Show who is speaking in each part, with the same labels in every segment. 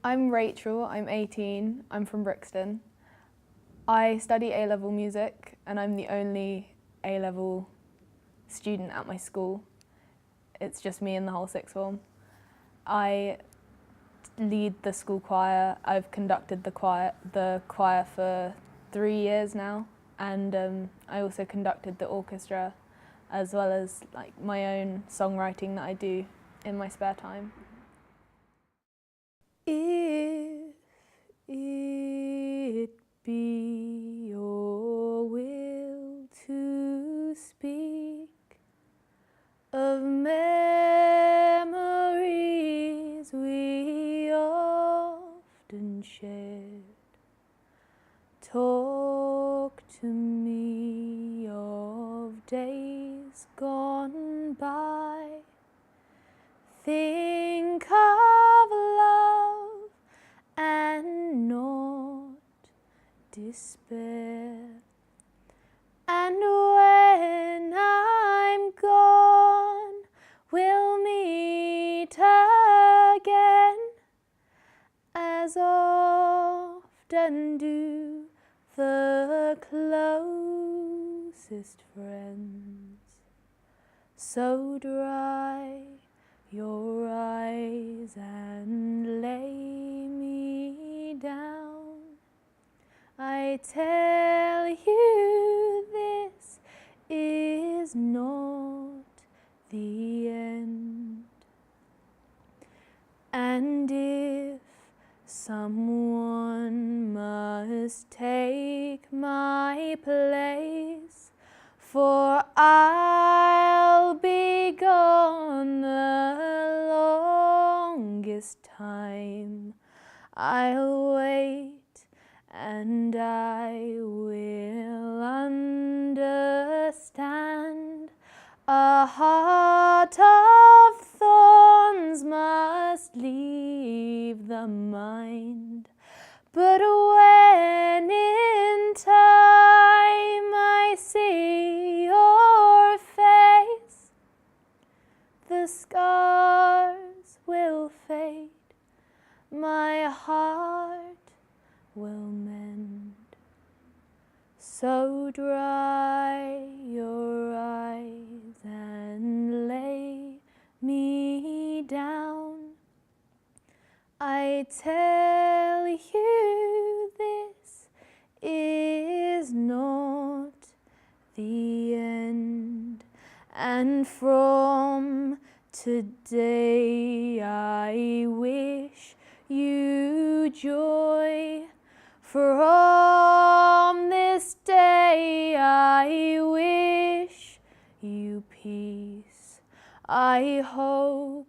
Speaker 1: I'm Rachel, I'm 18, I'm from Brixton. I study A-level music and I'm the only A-level student at my school. It's just me and the whole sixth form. I lead the school choir. I've conducted the choir for 3 years now, and I also conducted the orchestra, as well as like my own songwriting that I do in my spare time. If it be your will to speak of memories we often shared, talk to me of days gone by, think of love and not despair. And when I'm gone, we'll meet again, as often do the closest friends. So dry your eyes and lay me down. I tell you, this is not the end. And if someone must take my place, for I'll be gone the longest time, I'll wait and I will understand. A heart of thorns must leave the mind, but when in time I see your face, the scars will fade, my heart will mend. So dry your eyes and lay me down. I tell you, this is not the end. And from today I wish you joy. From this day I wish you peace. I hope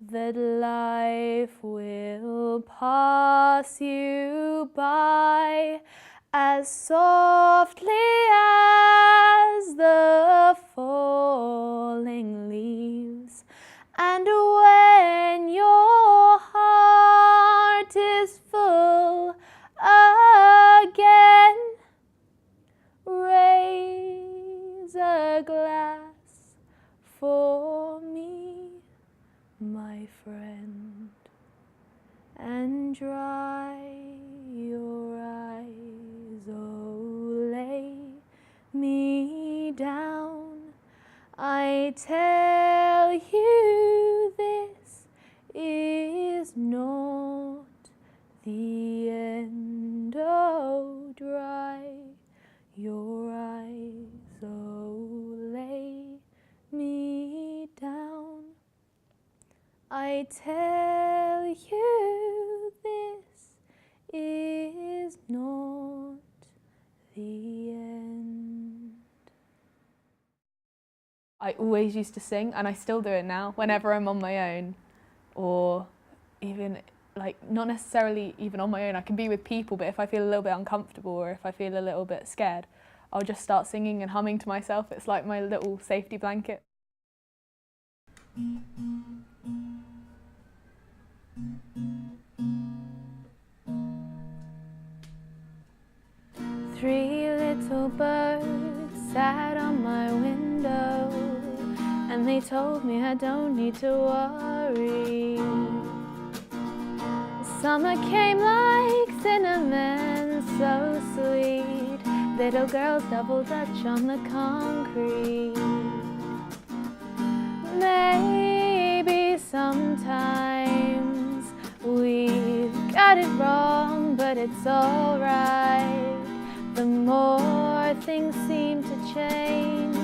Speaker 1: that life will pass you by as softly as the falling leaves. And when your heart is full again, raise a glass for me, my friend, and dry your eyes, oh, lay me down. I tell you, this is not the end. Oh, dry your eyes, oh, lay me down. I tell you, this is not the end. I always used to sing, and I still do it now, whenever I'm on my own, or even like not necessarily even on my own. I can be with people, but if I feel a little bit uncomfortable or if I feel a little bit scared, I'll just start singing and humming to myself. It's like my little safety blanket. 3 little birds sat on my window, and they told me I don't need to worry. Summer came like cinnamon, so sweet. Little girls double dutch on the concrete. Maybe sometimes we've got it wrong, but it's alright. The more things seem to change,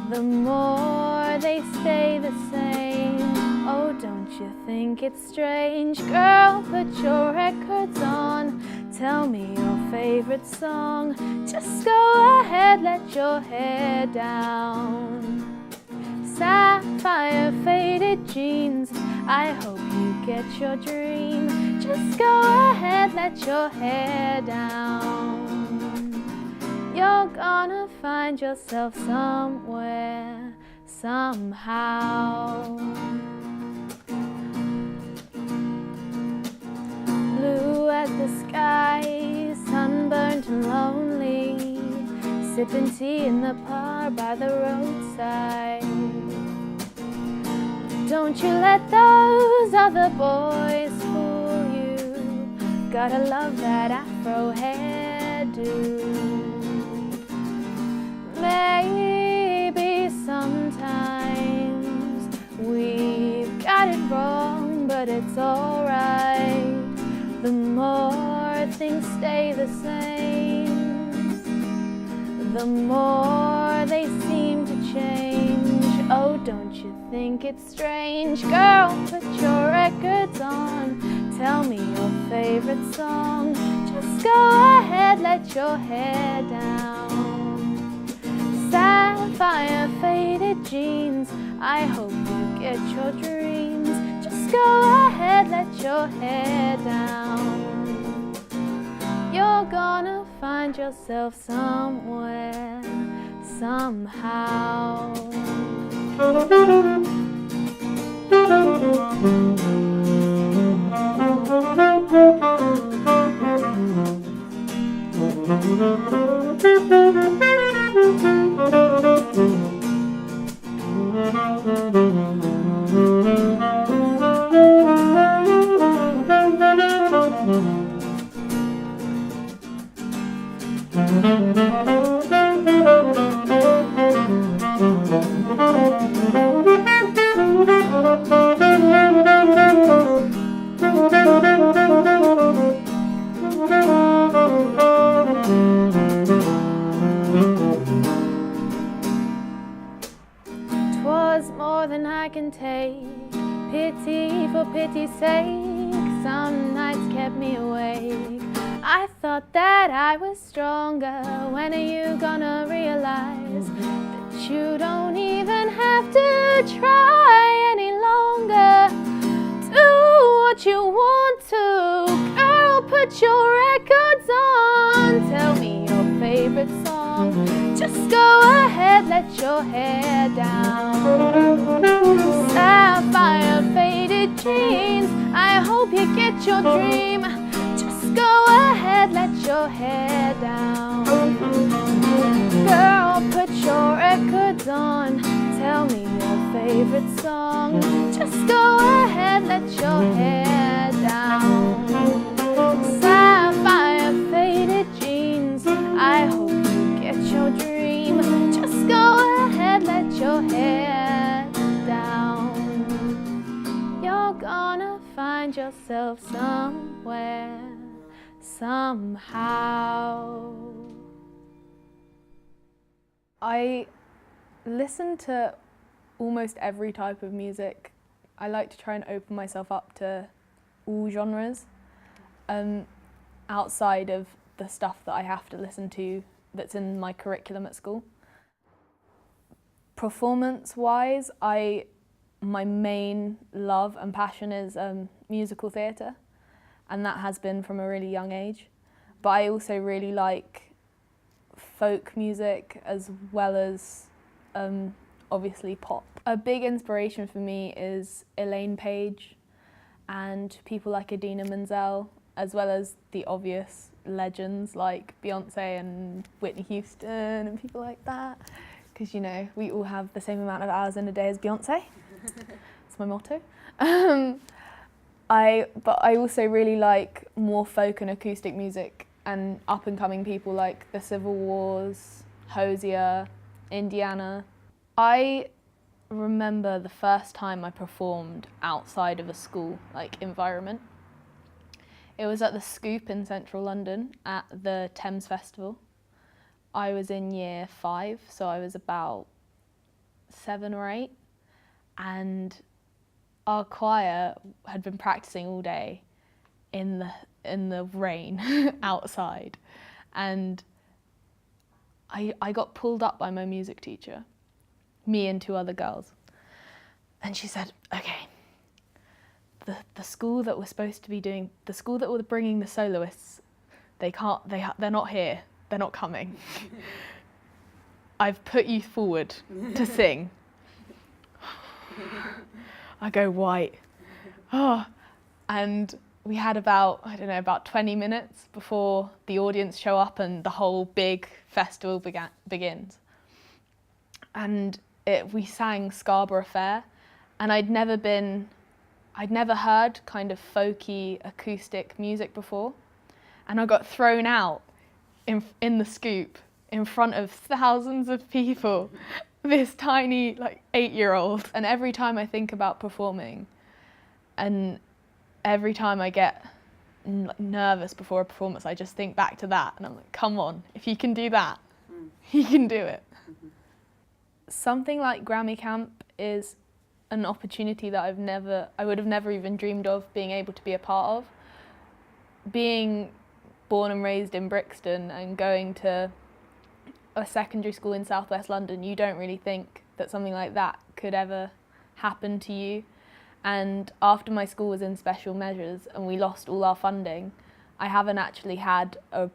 Speaker 1: the more they stay the same. Oh, don't you think it's strange? Girl, put your records on. Tell me your favorite song. Just go ahead, let your hair down. Sapphire faded jeans, I hope you get your dream. Just go ahead, let your hair down. You're gonna find yourself somewhere, somehow. Blue as the sky, sunburnt and lonely, sipping tea in the park by the roadside. Don't you let those other boys fool you. Gotta love that afro hairdo. Maybe sometimes we've got it wrong, but it's alright. The more things stay the same, the more they seem to change. Oh, don't you think it's strange? Girl, put your records on. Tell me your favorite song. Just go ahead, let your hair down. Sapphire faded jeans, I hope you get your dreams. Just go ahead, let your hair down. You're gonna find yourself somewhere, somehow. Twas more than I can take, pity for pity's sake. Some nights kept me awake. I thought that I was stronger. When are you gonna realize that you don't even have to try any longer? Do what you want to, girl, put your records on. Tell me your favorite song. Just go ahead, let your hair down. Sapphire faded jeans, I hope you get your dream. Just go ahead, let your hair down. Girl, put your records on. Tell me your favorite song. Just go ahead, let your hair down. Sapphire faded jeans, I hope you get your dream. Just go ahead, let your hair down. You're gonna find yourself somewhere, somehow. I listen to almost every type of music. I like to try and open myself up to all genres, outside of the stuff that I have to listen to that's in my curriculum at school. Performance-wise, my main love and passion is musical theatre, and that has been from a really young age. But I also really like folk music as well as obviously pop. A big inspiration for me is Elaine Paige and people like Idina Menzel, as well as the obvious legends like Beyonce and Whitney Houston and people like that. Because, you know, we all have the same amount of hours in a day as Beyonce. That's my motto. But I also really like more folk and acoustic music and up and coming people like the Civil Wars, Hosier, Indiana. I remember the first time I performed outside of a school environment. It was at the Scoop in central London at the Thames Festival. I was in year 5, so I was about 7 or 8, and our choir had been practicing all day in the rain outside, and I got pulled up by my music teacher, me and 2 other girls, and she said, okay, the school that we're supposed to be doing, the school that were bringing the soloists, they're not here, they're not coming. I've put you forward to sing. I go white. Oh, and we had about 20 minutes before the audience show up and the whole big festival begins. And we sang Scarborough Fair, and I'd never heard kind of folky acoustic music before, and I got thrown out in the Scoop in front of thousands of people, this tiny 8-year-old. And every time I think about performing, and every time I get nervous before a performance, I just think back to that, and I'm like, come on, if you can do that, you can do it. Something like Grammy Camp is an opportunity that I would have never even dreamed of being able to be a part of. Being born and raised in Brixton and going to a secondary school in southwest London, you don't really think that something like that could ever happen to you. And after my school was in special measures and we lost all our funding, I haven't actually had a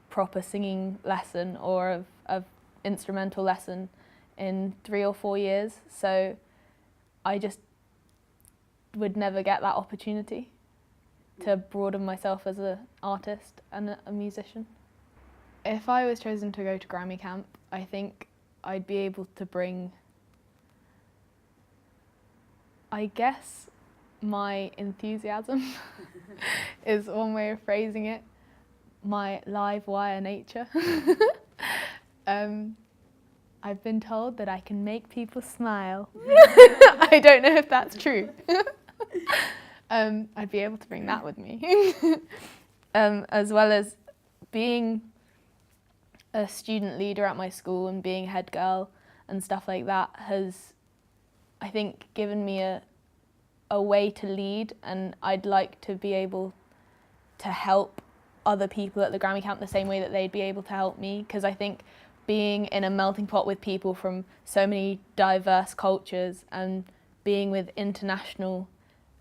Speaker 1: proper singing lesson or a instrumental lesson in 3 or 4 years. So I just would never get that opportunity to broaden myself as an artist and a musician. If I was chosen to go to Grammy Camp, I think I'd be able to bring, I guess, my enthusiasm is one way of phrasing it, my live wire nature. I've been told that I can make people smile. I don't know if that's true. I'd be able to bring that with me. As well as being a student leader at my school and being head girl and stuff like that has, I think, given me a way to lead, and I'd like to be able to help other people at the Grammy Camp the same way that they'd be able to help me, because I think being in a melting pot with people from so many diverse cultures and being with international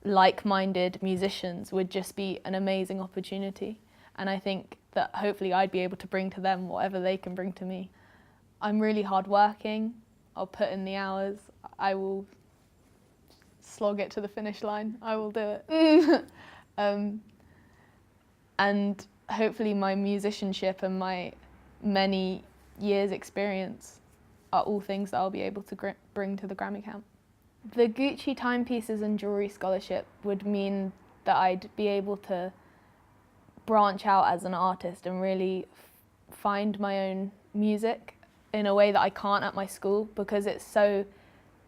Speaker 1: like-minded musicians would just be an amazing opportunity. And I think that hopefully I'd be able to bring to them whatever they can bring to me. I'm really hardworking. I'll put in the hours. I will slog it to the finish line. I will do it. And hopefully my musicianship and my many years' experience are all things that I'll be able to bring to the Grammy Camp. The Gucci timepieces and jewellery scholarship would mean that I'd be able to branch out as an artist and really find my own music in a way that I can't at my school, because it's so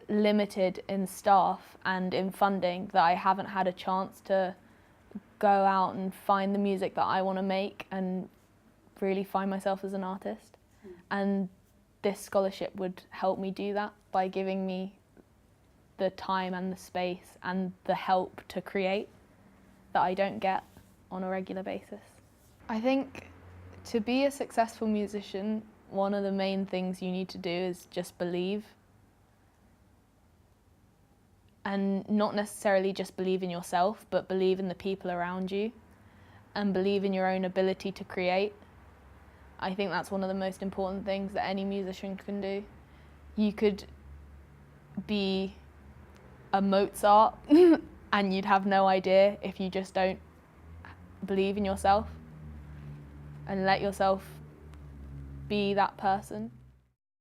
Speaker 1: limited in staff and in funding that I haven't had a chance to go out and find the music that I want to make and really find myself as an artist. And this scholarship would help me do that by giving me the time and the space and the help to create that I don't get on a regular basis. I think to be a successful musician, one of the main things you need to do is just believe. And not necessarily just believe in yourself, but believe in the people around you and believe in your own ability to create. I think that's one of the most important things that any musician can do. You could be a Mozart and you'd have no idea if you just don't believe in yourself and let yourself be that person.